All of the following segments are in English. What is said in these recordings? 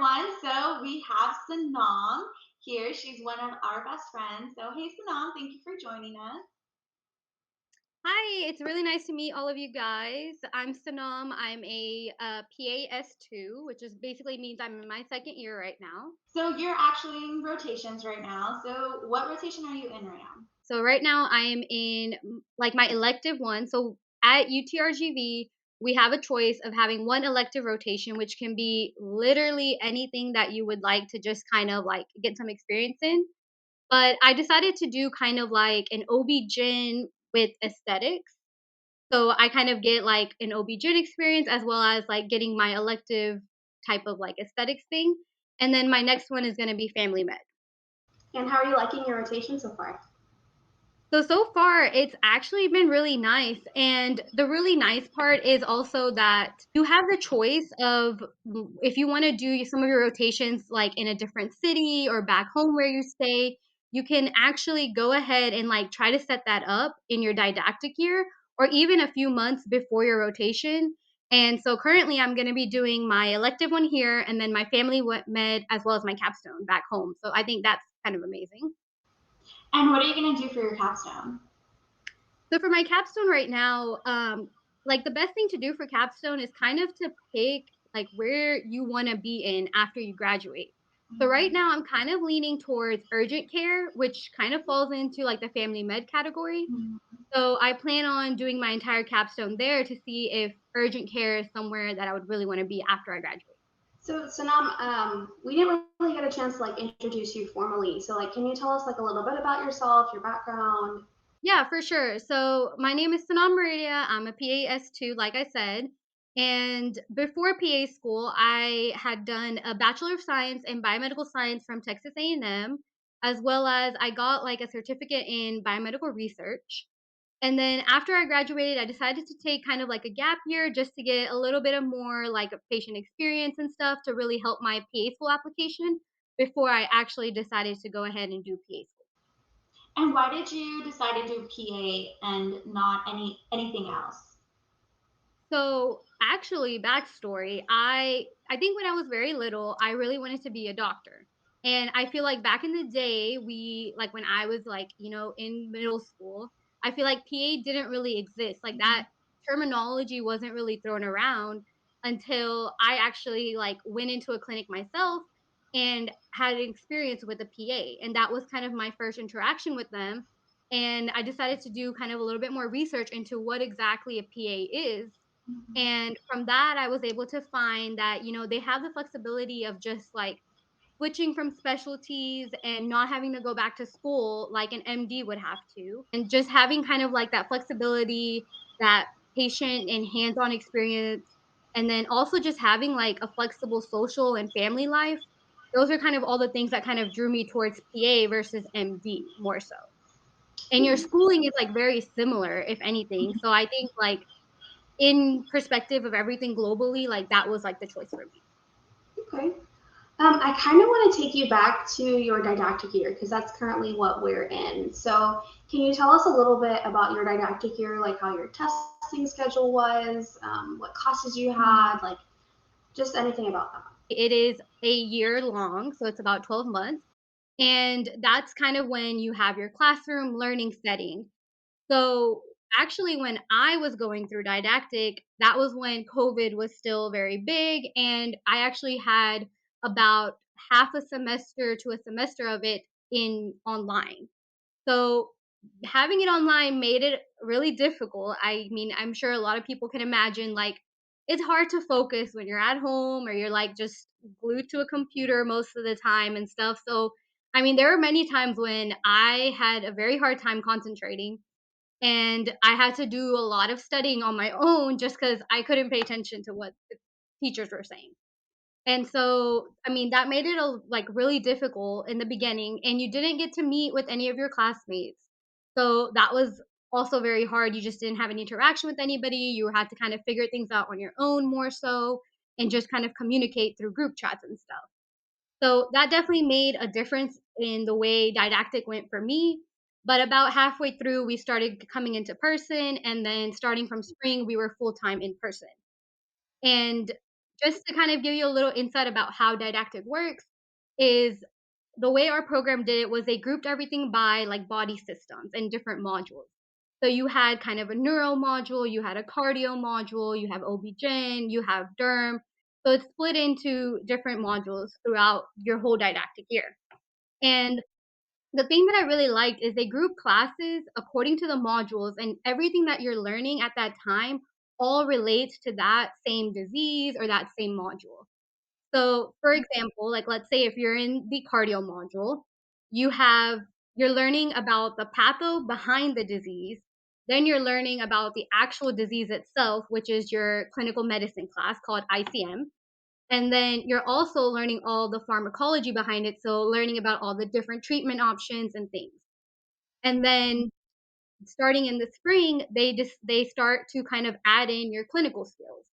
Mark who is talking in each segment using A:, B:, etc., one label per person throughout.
A: everyone. So we have Sanam here. She's one of our best friends. So, hey, Sanam, thank you for joining us.
B: Hi, it's really nice to meet all of you guys. I'm Sanam. I'm a PAS2, which is basically means I'm in my second year right now.
A: So, you're actually in rotations right now. So, what rotation are you in right now?
B: So right now I am in like my elective one. So at UTRGV, we have a choice of having one elective rotation, which can be literally anything that you would like to just kind of like get some experience in. But I decided to do kind of like an OB-GYN with aesthetics. So I kind of get like an OB-GYN experience as well as like getting my elective type of like aesthetics thing. And then my next one is going to be family med.
A: And how are you liking your rotation so far?
B: So far, it's actually been really nice. And the really nice part is also that you have the choice of if you want to do some of your rotations like in a different city or back home where you stay, you can actually go ahead and like try to set that up in your didactic year or even a few months before your rotation. And so currently, I'm going to be doing my elective one here and then my family med as well as my capstone back home. So I think that's kind of amazing.
A: And what are you going to do for your capstone?
B: So for my capstone right now, like the best thing to do for capstone is kind of to pick like where you want to be in after you graduate. So right now I'm kind of leaning towards urgent care, which kind of falls into like the family med category.
A: Mhm.
B: So I plan on doing my entire capstone there to see if urgent care is somewhere that I would really want to be after I graduate.
A: So, Sanam, we didn't really get a chance to like introduce you formally. So, like, can you tell us like a little bit about yourself, your background?
B: Yeah, for sure. So my name is Sanam Meridia. I'm a PAS2, like I said. And before PA school, I had done a Bachelor of Science in Biomedical Science from Texas A&M, as well as I got like a certificate in biomedical research. And then after I graduated, I decided to take kind of like a gap year just to get a little bit of more like a patient experience and stuff to really help my PA school application before I actually decided to go ahead and do PA school.
A: And why did you decide to do PA and not anything else?
B: So, actually, backstory, I think when I was very little, I really wanted to be a doctor. And I feel like back in the day, we like when I was like, in middle school, I feel like PA didn't really exist. Like that terminology wasn't really thrown around until I actually like went into a clinic myself and had an experience with a PA. And that was kind of my first interaction with them. And I decided to do kind of a little bit more research into what exactly a PA is, and from that, I was able to find that, they have the flexibility of just like switching from specialties and not having to go back to school like an MD would have to. And just having kind of like that flexibility, that patient and hands on experience. And then also just having like a flexible social and family life. Those are kind of all the things that kind of drew me towards PA versus MD more so. And your schooling is like very similar, if anything. So I think like in perspective of everything globally, like that was like the choice for me.
A: Okay. I kind of want to take you back to your didactic year because that's currently what we're in. So, can you tell us a little bit about your didactic year, like how your testing schedule was, what classes you had, like just anything about that?
B: It is a year long, so it's about 12 months. And that's kind of when you have your classroom learning setting. So actually, when I was going through didactic, that was when COVID was still very big. And I actually had about half a semester to a semester of it in online. So having it online made it really difficult. I mean, I'm sure a lot of people can imagine like it's hard to focus when you're at home or you're like just glued to a computer most of the time and stuff. So, I mean, there were many times when I had a very hard time concentrating and I had to do a lot of studying on my own just because I couldn't pay attention to what the teachers were saying. And so, I mean, that made it like really difficult in the beginning, and you didn't get to meet with any of your classmates. So that was also very hard. You just didn't have any interaction with anybody. You had to kind of figure things out on your own more so, and just kind of communicate through group chats and stuff. So that definitely made a difference in the way didactic went for me. But about halfway through, we started coming into person, and then starting from spring, we were full time in person. And just to kind of give you a little insight about how didactic works, is the way our program did it was they grouped everything by like body systems and different modules. So you had kind of a neuro module, you had a cardio module, you have OB-GYN, you have derm. So it's split into different modules throughout your whole didactic year. And the thing that I really liked is they group classes according to the modules, and everything that you're learning at that time all relates to that same disease or that same module. So, for example, like let's say if you're in the cardio module, you have you're learning about the patho behind the disease, then you're learning about the actual disease itself, which is your clinical medicine class called ICM. And then you're also learning all the pharmacology behind it, so learning about all the different treatment options and things. And then starting in the spring, they start to kind of add in your clinical skills.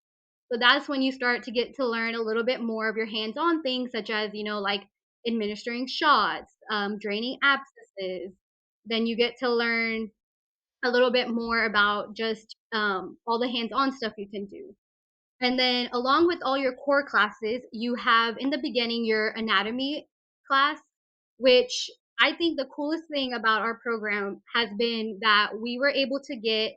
B: So that's when you start to get to learn a little bit more of your hands-on things, such as like administering shots, draining abscesses. Then you get to learn a little bit more about just all the hands-on stuff you can do. And then along with all your core classes, you have in the beginning your anatomy class, which I think the coolest thing about our program has been that we were able to get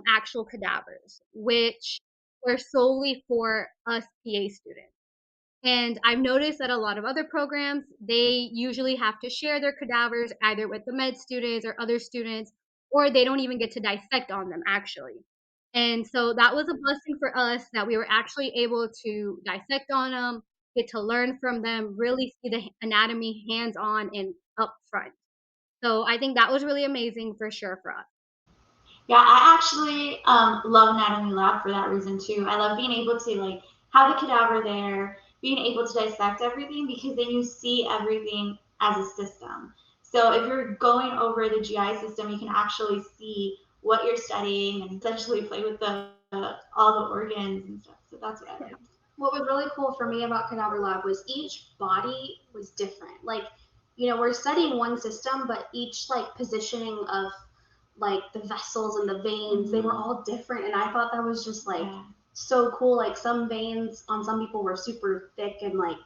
B: actual cadavers, which were solely for us PA students. And I've noticed that a lot of other programs, they usually have to share their cadavers either with the med students or other students, or they don't even get to dissect on them actually. And so that was a blessing for us that we were actually able to dissect on them, get to learn from them, really see the anatomy hands on and up front. So I think that was really amazing for sure for us.
C: Yeah, I actually love anatomy lab for that reason too. I love being able to like have a cadaver there, being able to dissect everything because then you see everything as a system. So if you're going over the GI system, you can actually see what you're studying and essentially play with the all the organs and stuff. So that's what I like.
A: What was really cool for me about cadaver lab was each body was different. Like, we're studying one system, but each like positioning of like the vessels and the veins, they were all different. And I thought that was just like so cool. Like some veins on some people were super thick and like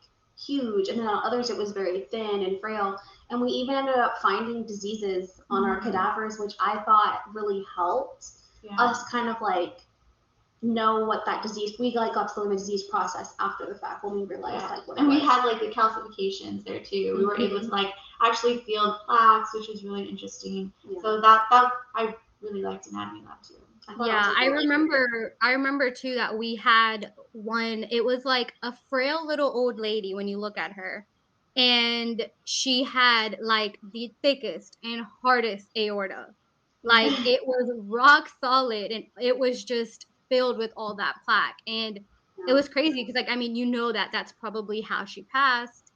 A: huge, and then on others it was very thin and frail. And we even ended up finding diseases on our cadavers, which I thought really helped us kind of like know what that disease, we like got to learn the disease process after the fact when we realized like what it
C: and
A: was.
C: we had like the calcifications there too. We were able to like actually feel plaques, which was really interesting. So that I really liked anatomy lab too.
B: Yeah, I remember too that we had one, it was like a frail little old lady when you look at her. And she had like the thickest and hardest aorta. Like it was rock solid and it was just filled with all that plaque. And it was crazy because like I mean, that that's probably how she passed.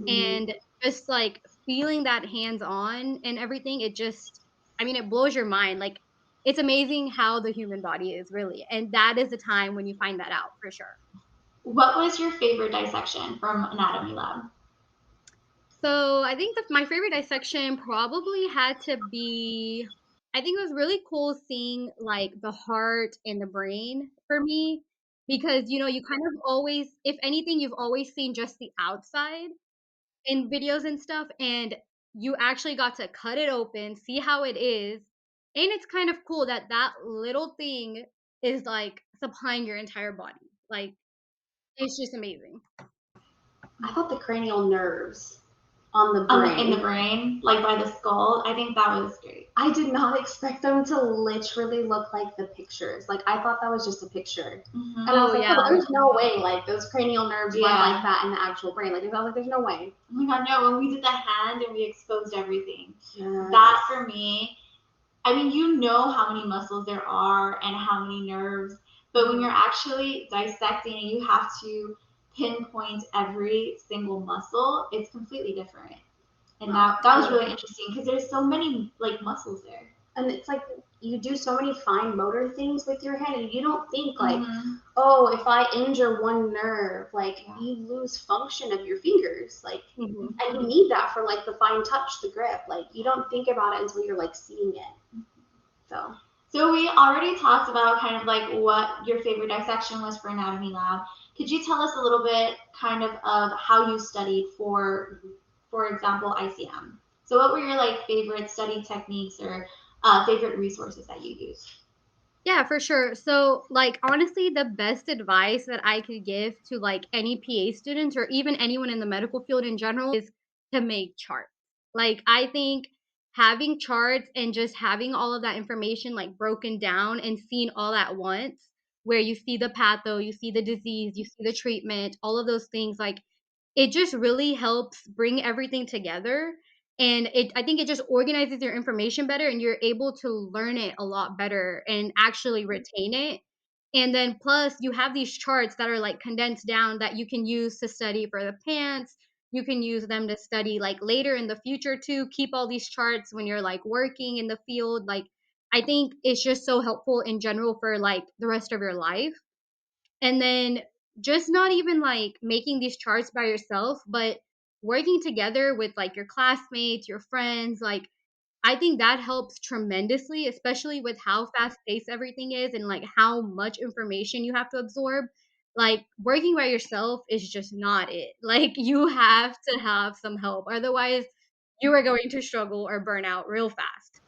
B: And just like feeling that hands on and everything, it just I mean, it blows your mind. Like it's amazing how the human body is really. And that is the time when you find that out for sure.
C: What was your favorite dissection from anatomy lab?
B: So I think that my favorite dissection probably had to be, I think it was really cool seeing like the heart and the brain for me because you kind of always, if anything, you've always seen just the outside in videos and stuff, and you actually got to cut it open, see how it is, and it's kind of cool that that little thing is like supplying your entire body. Like it's just amazing.
A: I thought the cranial nerves on the brain.
C: In the brain, like by the skull. I think that was great.
A: I did not expect them to literally look like the pictures. Like I thought that was just a picture, and I was like, oh, there's no way like those cranial nerves run like that in the actual brain. Like I was like, there's no way.
C: Oh my god, no! When we did the hand and we exposed everything, that for me, I mean, you know how many muscles there are and how many nerves, but when you're actually dissecting and you have to pinpoint every single muscle, it's completely different. And that was really interesting because there's so many like muscles there.
A: And it's like you do so many fine motor things with your hand and you don't think like, oh, if I injure one nerve, like you lose function of your fingers. Like and you need that for like the fine touch, the grip. Like you don't think about it until you're like seeing it. So
C: we already talked about kind of like what your favorite dissection was for anatomy lab. Could you tell us a little bit kind of how you studied for example, ICM? So what were your like favorite study techniques or favorite resources that you used?
B: Yeah, for sure. So, like, honestly, the best advice that I could give to like any PA students or even anyone in the medical field in general is to make charts. Like, I think having charts and just having all of that information like broken down and seen all at once, where you see the patho, you see the disease, you see the treatment, all of those things, like, it just really helps bring everything together, and I think it just organizes your information better, and you're able to learn it a lot better and actually retain it. And then plus you have these charts that are like condensed down that you can use to study for the pants. You can use them to study like later in the future too. Keep all these charts when you're like working in the field. Like, I think it's just so helpful in general for like the rest of your life. And then just not even like making these charts by yourself, but working together with like your classmates, your friends, like, I think that helps tremendously, especially with how fast paced everything is and like how much information you have to absorb. Like, working by yourself is just not it. Like, you have to have some help. Otherwise, you are going to struggle or burn out real fast.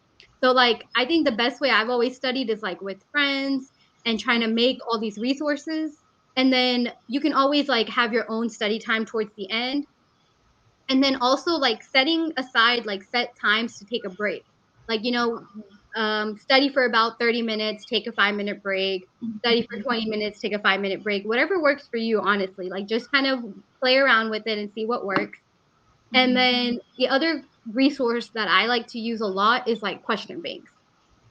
B: So, like, I think the best way I've always studied is like with friends and trying to make all these resources. And then you can always like have your own study time towards the end, and then also like setting aside like set times to take a break, like, study for about 30 minutes, take a 5-minute break, study for 20 minutes, take a 5-minute break, whatever works for you, honestly, like, just kind of play around with it and see what works. And then the other resource that I like to use a lot is like question banks.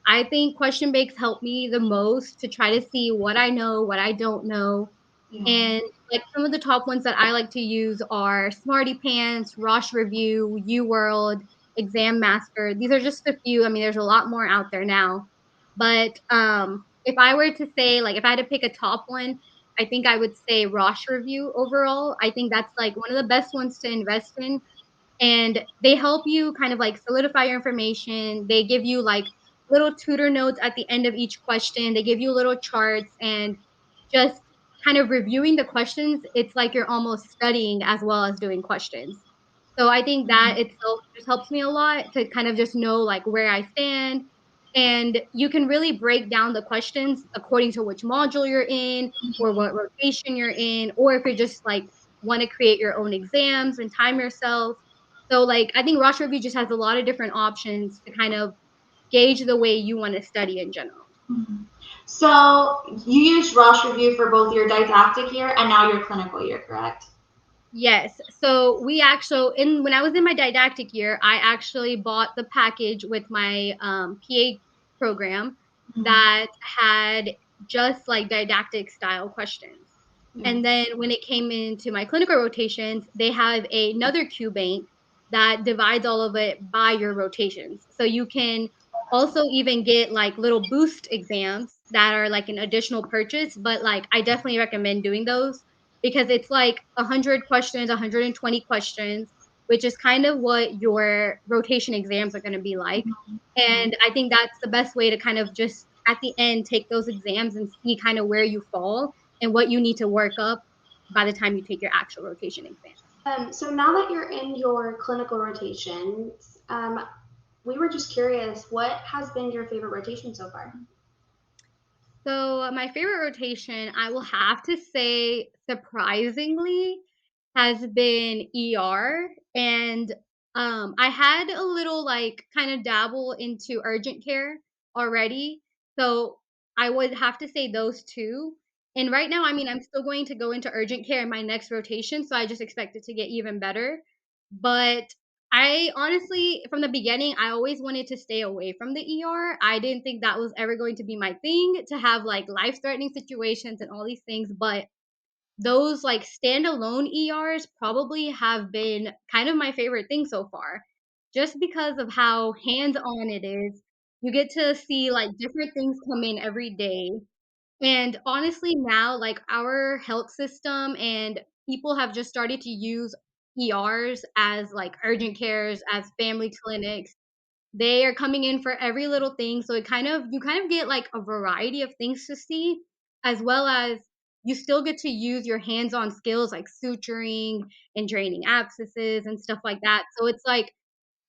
B: I think question banks help me the most to try to see what I know, what I don't know.
C: Yeah.
B: And like some of the top ones that I like to use are Smarty Pants, Rosh Review, UWorld, Exam Master. These are just a few. I mean, there's a lot more out there now. But if I were to say, like, if I had to pick a top one, I think I would say Rosh Review overall. I think that's like one of the best ones to invest in, and they help you kind of like solidify your information. They give you like little tutor notes at the end of each question. They give you little charts, and just kind of reviewing the questions, it's like you're almost studying as well as doing questions. So I think that itself just helps me a lot to kind of just know like where I stand. And you can really break down the questions according to which module you're in or what rotation you're in, or if you're just like want to create your own exams and time yourself. So, like, I think Rosh Review just has a lot of different options to kind of gauge the way you want to study in general.
C: So you used Rosh Review for both your didactic year and now your clinical year, correct?
B: Yes. So we actually, in when I was in my didactic year, I actually bought the package with my PA program
C: Mm-hmm.
B: that had just like didactic style questions.
C: Yeah.
B: And then when it came into my clinical rotations, they have another Q bank that divides all of it by your rotations. So you can also even get like little boost exams that are like an additional purchase, but like I definitely recommend doing those because it's like 100 questions, 120 questions, which is kind of what your rotation exams are going to be like.
C: Mm-hmm.
B: And I think that's the best way to kind of just at the end take those exams and see kind of where you fall and what you need to work up by the time you take your actual rotation exam.
A: So now that you're in your clinical rotations, we were just curious, what has been your favorite rotation so far?
B: So my favorite rotation, I will have to say, surprisingly, has been ER, and I had a little like kind of dabble into urgent care already, so I would have to say those two. And right now, I mean, I'm still going to go into urgent care in my next rotation, so I just expect it to get even better. But I honestly, from the beginning, I always wanted to stay away from the ER. I didn't think that was ever going to be my thing to have like life threatening situations and all these things. But those like standalone ERs probably have been kind of my favorite thing so far, just because of how hands on it is. You get to see like different things come in every day, and honestly, now, like, our health system and people have just started to use ERs as like urgent cares, as family clinics. They are coming in for every little thing. So you kind of get like a variety of things to see, as well as you still get to use your hands-on skills like suturing and draining abscesses and stuff like that. So it's like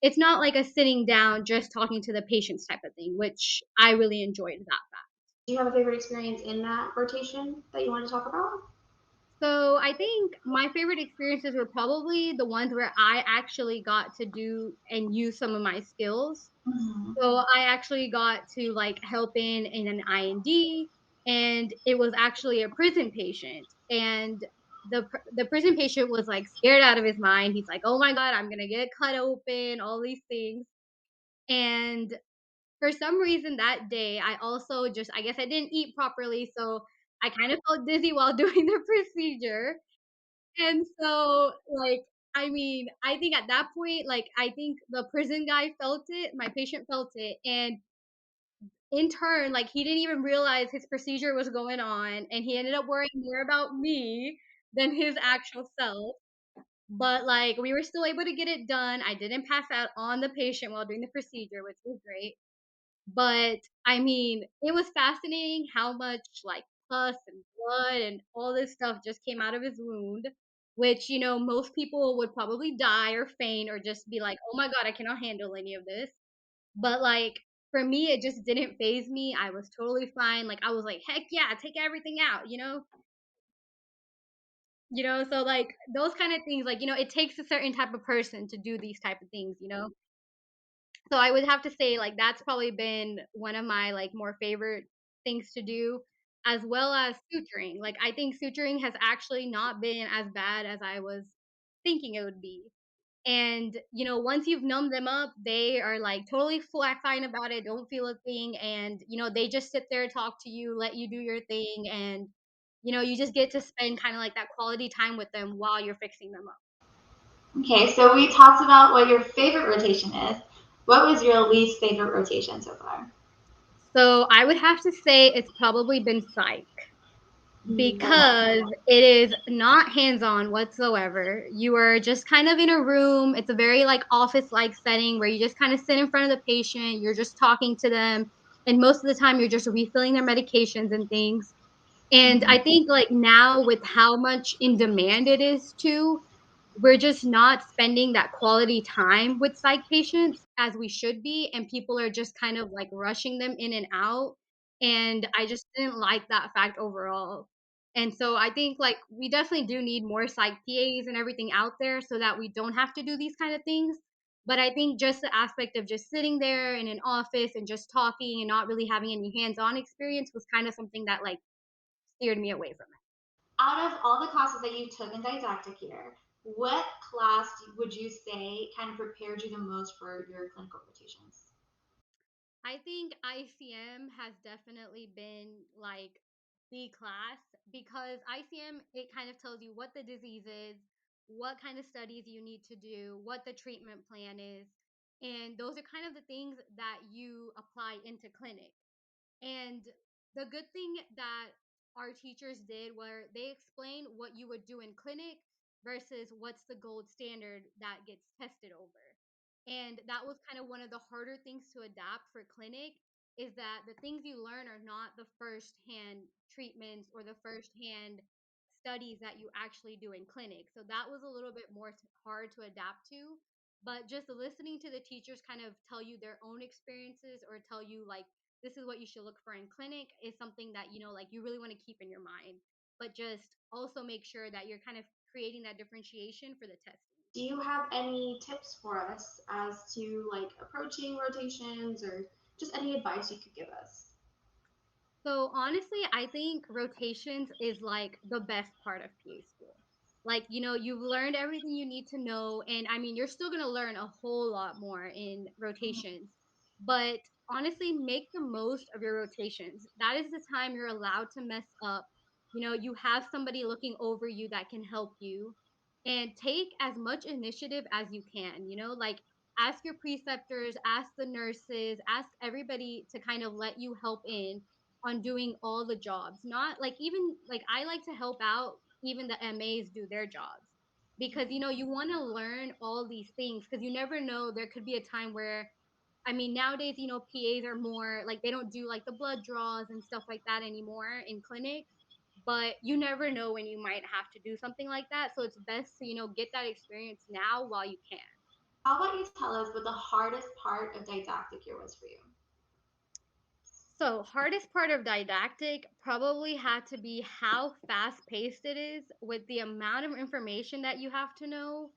B: it's not like a sitting down just talking to the patients type of thing, which I really enjoyed that fact.
A: Do you have a favorite experience in that rotation that you want to talk about?
B: So I think my favorite experiences were probably the ones where I actually got to do and use some of my skills.
C: Mhm.
B: So I actually got to like help in an IND, and it was actually a prison patient, and the prison patient was like scared out of his mind. He's like, "Oh my god, I'm gonna get cut open," all these things, and for some reason that day, I also just I guess I didn't eat properly, so I kind of felt dizzy while doing the procedure. And so, like, I mean, I think at that point, like, I think the prison guy felt it, my patient felt it, and in turn, like, he didn't even realize his procedure was going on, and he ended up worrying more about me than his actual self. But, like, we were still able to get it done. I didn't pass out on the patient while doing the procedure, which was great. But, I mean, it was fascinating how much, like, pus and blood and all this stuff just came out of his wound, which, most people would probably die or faint or just be like, "Oh my god, I cannot handle any of this." But, like, for me, it just didn't phase me. I was totally fine. Like, I was like, "Heck yeah, take everything out," you know? So, like, those kind of things, like, it takes a certain type of person to do these type of things, you know? So I would have to say like that's probably been one of my like more favorite things to do as well as suturing. Like I think suturing has actually not been as bad as I was thinking it would be. And once you've numbed them up, they are like totally fine about it, don't feel a thing, and they just sit there, talk to you, let you do your thing, and you just get to spend kind of like that quality time with them while you're fixing them up.
C: Okay, so we talked about what your favorite rotation is. What was your least favorite rotation so far?
B: So I would have to say it's probably been psych.
C: Okay.
B: Because it is not hands-on whatsoever. You are just kind of in a room. It's a very like office-like setting where you just kind of sit in front of the patient, you're just talking to them, and most of the time you're just refilling their medications and things. And I
C: Mhm.
B: think like now with how much in demand it is too, we're just not spending that quality time with psych patients as we should be, and people are just kind of like rushing them in and out. And I just didn't like that fact overall. And so I think like we definitely do need more psych PAs and everything out there so that we don't have to do these kind of things. But I think just the aspect of just sitting there in an office and just talking and not really having any hands-on experience was kind of something that like steered me away from it.
C: Out of all the classes that you took in didactic year, what class would you say kind of prepared you the most for your clinical rotations?
B: I think ICM has definitely been like the class because ICM it kind of tells you what the disease is, what kind of studies you need to do, what the treatment plan is, and those are kind of the things that you apply into clinic. And the good thing that our teachers did were they explained what you would do in clinic versus what's the gold standard that gets tested over. And that was kind of one of the harder things to adapt for clinic is that the things you learn are not the first hand treatments or the first hand studies that you actually do in clinic. So that was a little bit more hard to adapt to. But just listening to the teachers kind of tell you their own experiences or tell you like this is what you should look for in clinic is something that like you really want to keep in your mind, but just also make sure that you're kind of creating that differentiation for the testing.
A: Do you have any tips for us as to like approaching rotations or just any advice you could give us?
B: So honestly, I think rotations is like the best part of PA school. Like, you've learned everything you need to know. And I mean, you're still going to learn a whole lot more in rotations. But honestly, make the most of your rotations. That is the time you're allowed to mess up. You have somebody looking over you that can help you. And take as much initiative as you can, like ask your preceptors, ask the nurses, ask everybody to kind of let you help in on doing all the jobs. Not like even like I like to help out even the MAs do their jobs because you want to learn all these things because you never know there could be a time where I mean nowadays PAs are more like they don't do like the blood draws and stuff like that anymore in clinic, but you never know when you might have to do something like that. So it's best to, get that experience now while you can.
C: How about you tell us what the hardest part of didactic year was for you?
B: So, hardest part of didactic probably had to be how fast paced it is with the amount of information that you have to know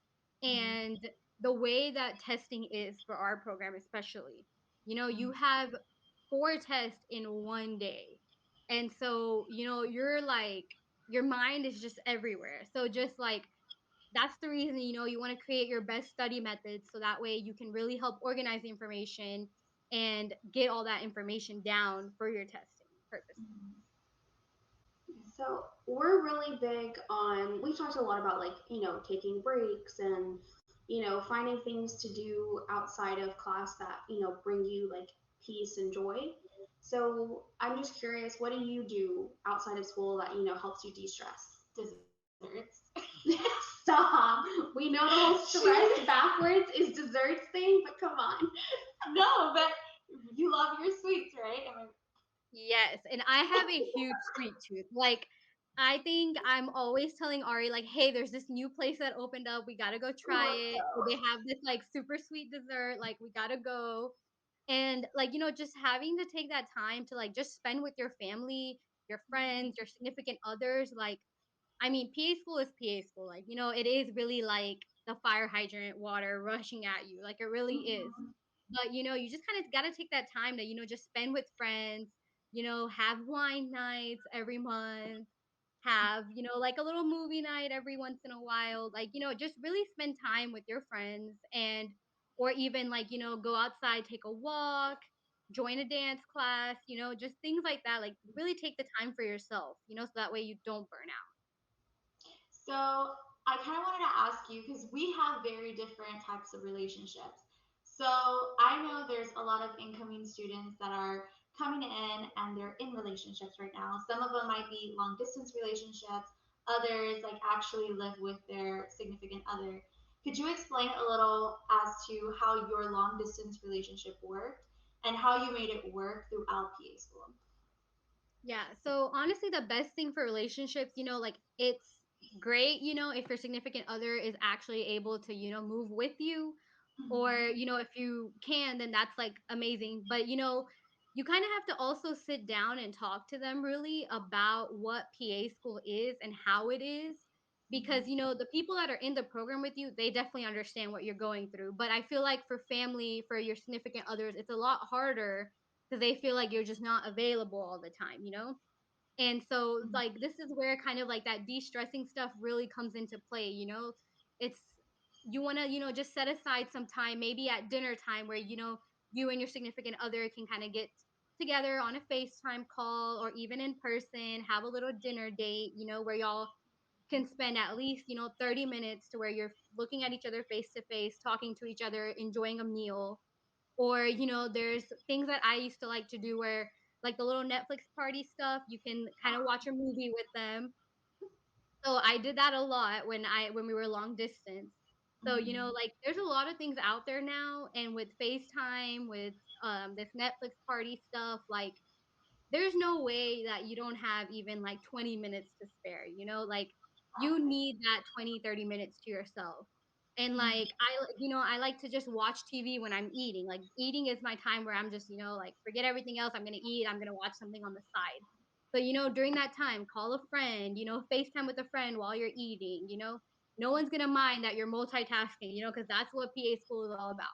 C: Mhm.
B: and the way that testing is for our program, especially. You
C: Mhm.
B: have 4 tests in one day. And so, you're like, your mind is just everywhere. So, just like, that's the reason you want to create your best study methods so that way you can really help organize the information and get all that information down for your testing purposes.
C: Mhm.
A: So we're really big on, we talked a lot about like, taking breaks and, finding things to do outside of class that, bring you like peace and joy. So I'm just curious, what do you do outside of school that, helps you de-stress?
C: Desserts.
A: Stop. We know the whole stress backwards is desserts thing, but come on.
C: No, but you love your sweets, right? I mean,
B: Yes, and I have a huge sweet tooth. Like, I think I'm always telling Ari, like, hey, there's this new place that opened up. We gotta go try
A: Let's
B: it. Or
A: go.
B: they have this like super sweet dessert. Like, we gotta go. And like, just having to take that time to like just spend with your family, your friends, your significant others. Like, I mean, PA school is PA school. Like, it is really like the fire hydrant water rushing at you. Like, it really is.
C: mhm.
B: But, you just kind of got to take that time to, just spend with friends, have wine nights every month, have, like a little movie night every once in a while. Like, just really spend time with your friends and, or even like, go outside, take a walk, join a dance class, just things like that. Like, really take the time for yourself, so that way you don't burn out.
C: So I kind of wanted to ask you because we have very different types of relationships. So I know there's a lot of incoming students that are coming in and they're in relationships right now. Some of them might be long distance relationships, others like actually live with their significant other. Could you explain a little as to how your long distance relationship worked and how you made it work throughout PA school?
B: Yeah. So honestly, the best thing for relationships, like it's great, if your significant other is actually able to, move with you, or,
C: Mhm.
B: if you can, then that's like amazing. But, you kind of have to also sit down and talk to them really about what PA school is and how it is. Because,
C: Mhm.
B: the people that are in the program with you, they definitely understand what you're going through. But I feel like for family, for your significant others, it's a lot harder because they feel like you're just not available all the time. And so,
C: Mhm.
B: like, this is where kind of like that de-stressing stuff really comes into play. It's you want to, just set aside some time, maybe at dinner time, where, you and your significant other can kind of get together on a FaceTime call or even in person, have a little dinner date, where y'all can spend at least, 30 minutes to where you're looking at each other face to face, talking to each other, enjoying a meal. Or, there's things that I used to like to do where like the little Netflix party stuff, you can kind of watch a movie with them. So I did that a lot when we were long distance. So,
C: Mhm.
B: like there's a lot of things out there now, and with FaceTime, with this Netflix party stuff, like there's no way that you don't have even like 20 minutes to spare, like you need that 20-30 minutes to yourself. And
C: Mhm.
B: like I like to just watch TV when I'm eating. Like eating is my time where I'm just, like forget everything else. I'm going to eat, I'm going to watch something on the side. So, during that time, call a friend, FaceTime with a friend while you're eating, no one's going to mind that you're multitasking, because that's what PA school is all about.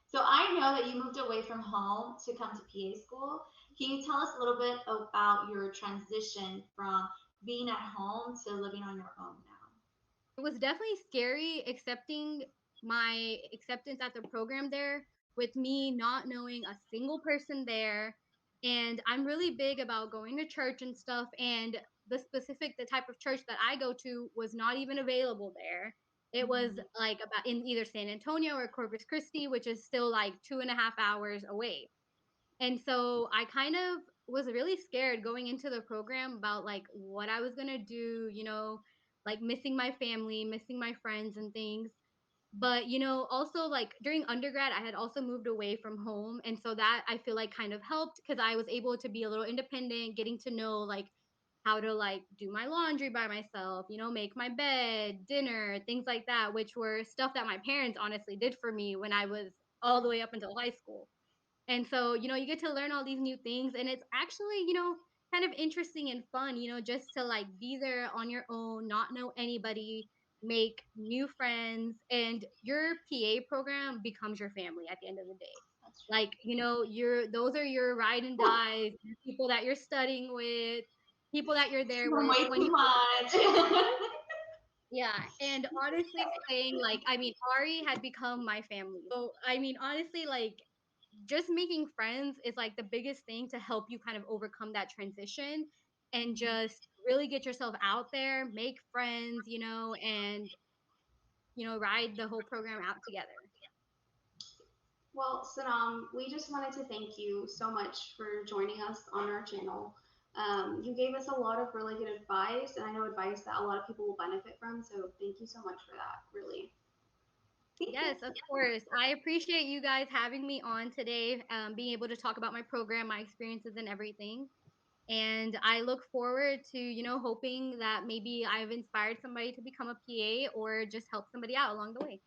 C: So I know that you moved away from home to come to PA school. Can you tell us a little bit about your transition from being at home to living on your own now?
B: It was definitely scary accepting my acceptance at the program there with me not knowing a single person there. And I'm really big about going to church and stuff. And the type of church that I go to was not even available there. It was
C: Mhm.
B: like about in either San Antonio or Corpus Christi, which is still like 2.5 hours away. And so I kind of was really scared going into the program about like what I was going to do, like missing my family, missing my friends and things. But, also like during undergrad, I had also moved away from home. And so that I feel like kind of helped because I was able to be a little independent, getting to know like how to like do my laundry by myself, make my bed, dinner, things like that, which were stuff that my parents honestly did for me when I was all the way up until high school. And so, you get to learn all these new things, and it's actually, kind of interesting and fun, just to like be there on your own, not know anybody, make new friends, and your PA program becomes your family at the end of the day.
C: That's true.
B: Like, those are your ride and dies, people that you're studying with, people that you're there with
C: Way
B: when
C: too
B: you
C: much.
B: yeah, and honestly saying like, I mean, Ari had become my family. So, I mean, honestly, like just making friends is like the biggest thing to help you kind of overcome that transition and just really get yourself out there, make friends, and ride the whole program out together.
A: Well, Sanam, we just wanted to thank you so much for joining us on our channel. You gave us a lot of really good advice, and I know advice that a lot of people will benefit from. So thank you so much for that, really.
B: Yes, of course. I appreciate you guys having me on today, being able to talk about my program, my experiences, and everything. And I look forward to, hoping that maybe I've inspired somebody to become a PA or just help somebody out along the way.